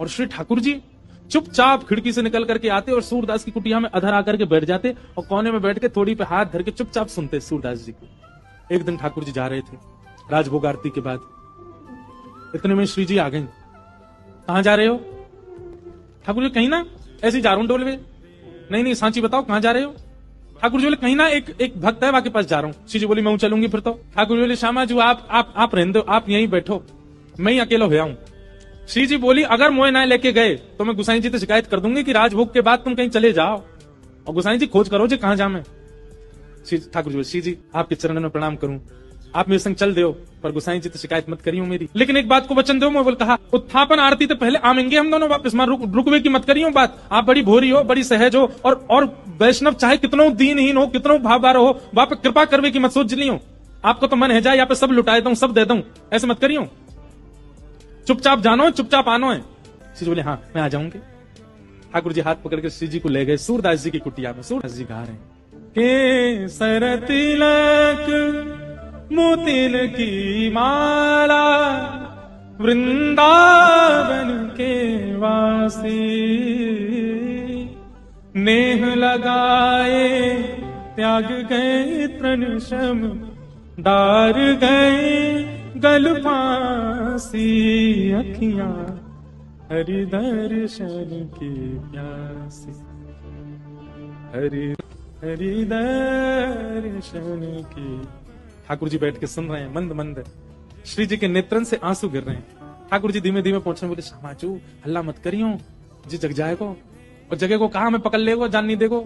और श्री ठाकुर जी चुपचाप खिड़की से निकल करके आते और सूरदास की कुटिया में अधर आकर के बैठ जाते और कोने में बैठ के थोड़ी पे हाथ धर के चुपचाप सुनते सूरदास जी को। एक दिन ठाकुर जी जा रहे थे राजभोग आरती के बाद, इतने में श्री जी आ गई। कहां जा रहे हो? ठाकुर जी कहीं ना ऐसे ही जा रहा हूं डोलवे। नहीं सांची बताओ कहां जा रहे हो? ठाकुर जी बोले कहीं ना एक भक्त है के पास जा रहा हूं। श्री जी बोली मैं चलूंगी फिर तो। ठाकुर जी बोले श्यामा जी आप रहने दो, आप यहीं बैठो, मैं ही अकेला हो आऊं। श्री जी बोली अगर मोए ना लेके गए तो मैं गुसाई जी से शिकायत कर दूंगी कि राजभोग के बाद तुम कहीं चले जाओ और गुसाई जी खोज करो जी कहां जा मैं। ठाकुर जी बोले श्री जी आपके चरणों में प्रणाम करूं, आप मेरे संग चल दो पर गुसाई जी तो शिकायत मत करियो मेरी, लेकिन एक बात को वचन दो। मैं बोल कहा उत्थापन आरती तो पहले आवेंगे हम दोनों वापस, मां रुकवे की मत करियो बात। आप बड़ी भोरी हो, बड़ी सहज हो और वैष्णव चाहे कितनों दीनहीन हो, कितनों भावबार हो, वहां पे कृपा करवे की मत सोच लियो। आपको तो मन है जाए यहाँ पे सब लुटाए दूं, सब दे दूं, ऐसे मत करियो। चुपचाप जानो, चुपचाप आनो है। श्री जी बोले हाँ मैं आ जाऊंगी। ठाकुर जी हाथ पकड़ के श्री जी को ले गए सूरदास जी की कुटिया में। सूरदास जी गा रहे हैं के सर तिलक मोतिन की माला वृंदावन के वासी, नेह लगाए त्याग गए तृण शम डार गए गल फांसी, अखियां हरि दर्शन की प्यासी, हरि दर्शन की। ठाकुर जी बैठ के सुन रहे हैं मंद मंद, श्री जी के नेत्रन से आंसू गिर रहे हैं। ठाकुर जी धीमे धीमे पहुंचने बोले समाचू हल्ला मत करियो जी, जग जाएगो और जगह को कहा हमें पकड़ लेगो, जान नहीं देगो,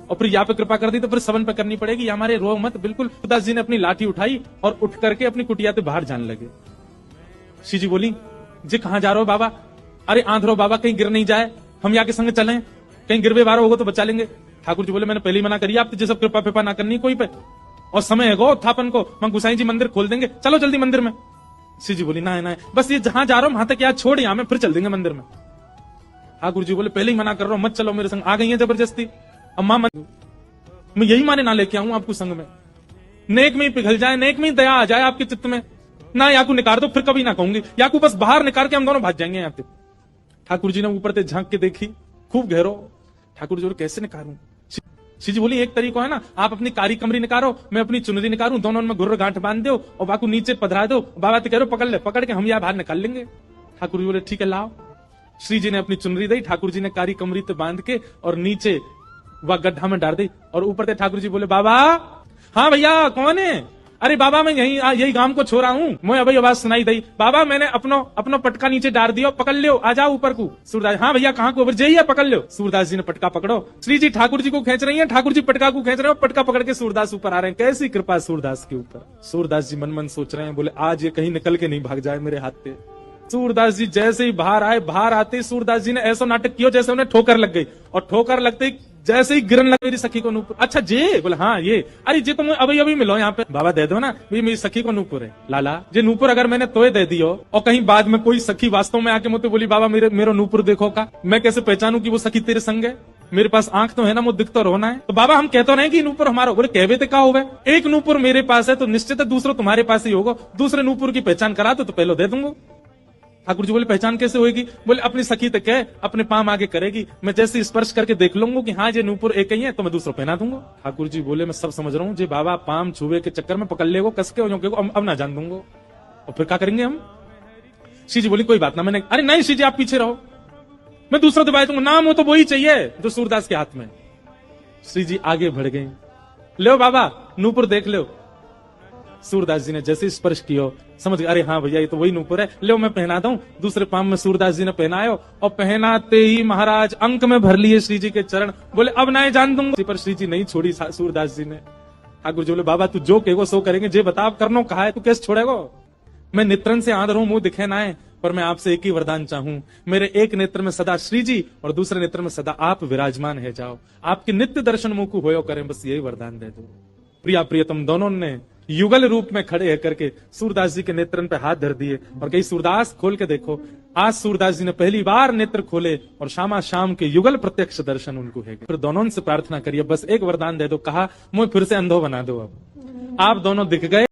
और फिर यहाँ पे कृपा कर दी तो फिर सबन पे करनी पड़ेगी, हमारे रो मत। बिल्कुल सूरदास जी ने अपनी लाठी उठाई और उठ करके अपनी कुटिया से बाहर जाने लगे। श्री जी बोली जी कहां जा रहे हो बाबा? अरे आंधरो बाबा कहीं गिर नहीं जाए, हम यहाँ के संग चलें, कहीं गिरवे बारो होगा तो बचा लेंगे। ठाकुर जी बोले मैंने पहले ही मना करी आप जैसे कृपा फिपा ना करनी कोई पे, और समय है गो उत्थापन को, मैं गुसाई जी मंदिर खोल देंगे, चलो जल्दी मंदिर में। श्री जी बोली ना बस ये जहां जा रहा हूं वहां तक याद छोड़, यहां में फिर चल देंगे मंदिर में। ठाकुर जी बोले पहले ही मना कर रहा हूं, मत चलो मेरे संग। आ गई है जबरदस्ती, अम्मा मैं यही माने ना लेके आऊं आपको संग में, नेक में ही पिघल जाए, नेक में ही दया आ जाए आपके चित्त में ना, याकू निकाल दो फिर कभी ना कहूंगी, याकू बस बाहर निकाल के हम दोनों भाग जाएंगे यहाँ पे। ठाकुर जी ने ऊपर से झांक के देखी, खूब गहरो। ठाकुर जी बोले कैसे निकालूं? श्री जी बोली एक तरीका है ना, आप अपनी कारी कमरी निकालो, मैं अपनी चुनरी निकालूं, दोनों में घुर्र गांठ बांध दो और बाकू नीचे पधरा दो, बाबा तो कह रहे पकड़ ले, पकड़ के हम यहाँ बाहर निकाल लेंगे। ठाकुर जी बोले ठीक है लाओ। श्री जी ने अपनी चुनरी दी, ठाकुर जी ने कारी कमरी पे बांध के और नीचे वह गड्ढा में डाल दी, और ऊपर से ठाकुर जी बोले बाबा। हाँ भैया कौन है? अरे बाबा मैं यही गांव को छोड़ा हूँ, मुझे अभी आवाज सुनाई दी, बाबा मैंने अपनो पटका नीचे डाल दिया, पकड़ लियो, आ जाओ ऊपर को। सूरदास हाँ भैया कहाँ को? जाइए पकड़ लो। सूरदास जी ने पटका पकड़ो, श्री जी ठाकुर जी को खींच रही है, ठाकुर जी पटका को खींच रहे हो, पटका पकड़ के सूरदास ऊपर आ रहे हैं। कैसी कृपा सूरदास के ऊपर। सूरदास जी मन मन सोच रहे हैं, बोले आज ये कहीं निकल के नहीं भाग जाए मेरे हाथ पे। सूरदास जी जैसे ही बाहर आए, बाहर आते ही सूरदास जी ने ऐसा नाटक किया जैसे उन्हें ठोकर लग गई, और ठोकर लगते ही जैसे ही गिरन लग मेरी सखी को नूपुर। अच्छा जी? बोले हाँ ये, अरे जी तुम अभी मिलो यहाँ पे, बाबा दे दो ना, मेरी सखी को नूपुर है। लाला जी नूपुर अगर मैंने तोय दे दियो और कहीं बाद में कोई सखी वास्तव में आके मुझे बोली बाबा मेरे नूपुर देखो का, मैं कैसे पहचानूं कि वो सखी तेरे संग है? मेरे पास आंख तो है ना, मुझे दिख तो रोना है। तो बाबा हम कहते रहे कि नूपुर हमारा। बोले कहवे तो क्या होगा, एक नूपुर मेरे पास है तो निश्चित है दूसरा तुम्हारे पास ही होगा, दूसरे नूपुर की पहचान करा तो पहले दे दूंगा। ठाकुर जी बोले पहचान कैसे होगी? बोले अपनी सखी तक है, अपने पाम आगे करेगी, मैं जैसे स्पर्श करके देख लूंगा कि हाँ ये नूपुर एक ही है तो मैं दूसरा पहना दूंगा। ठाकुर जी बोले मैं सब समझ रहा हूँ जी, बाबा पाम छुए के चक्कर में पकड़ लेगो, कस के अब ना जान दूंगा, और फिर क्या करेंगे हम? श्री जी बोली कोई बात ना, मैंने अरे नहीं श्री जी आप पीछे रहो, मैं दूसरा दबाई दूंगा, नाम हो तो वही चाहिए जो सूरदास के हाथ में। श्री जी आगे बढ़ गए, लो बाबा नूपुर देख लो। सूरदास जी ने जैसे स्पर्श किया समझ गए, अरे हाँ भैया ये तो वही नूपुर है, ले मैं पहना दूं। दूसरे पाम में सूरदास जी ने पहनायो, और पहनाते ही महाराज अंक में भर लिए श्री जी के चरण। बोले अब ना जान दूंगा, पर श्री जी नहीं छोड़ी सूरदास जी ने। ठाकुर जी बोले बाबा तू जो कहेगो सो करेंगे, जे बता करनो कहा है तू कैसे छोड़ेगो? मैं नेत्रन से आंध रहूं, मुंह दिखे ना है, पर मैं आपसे एक ही वरदान चाहूं, मेरे एक नेत्र में सदा श्री जी और दूसरे नेत्र में सदा आप विराजमान है जाओ, आपके नित्य दर्शन मुंह को होयो करें, बस यही वरदान दे दो। प्रिया प्रियतम दोनों ने युगल रूप में खड़े करके सूरदास जी के नेत्रन पे हाथ धर दिए और कही सूरदास खोल के देखो। आज सूरदास जी ने पहली बार नेत्र खोले और शामा शाम के युगल प्रत्यक्ष दर्शन उनको है। फिर दोनों से प्रार्थना करिए बस एक वरदान दे दो, कहा मुझे फिर से अंधो बना दो। अब आप दोनों दिख गए।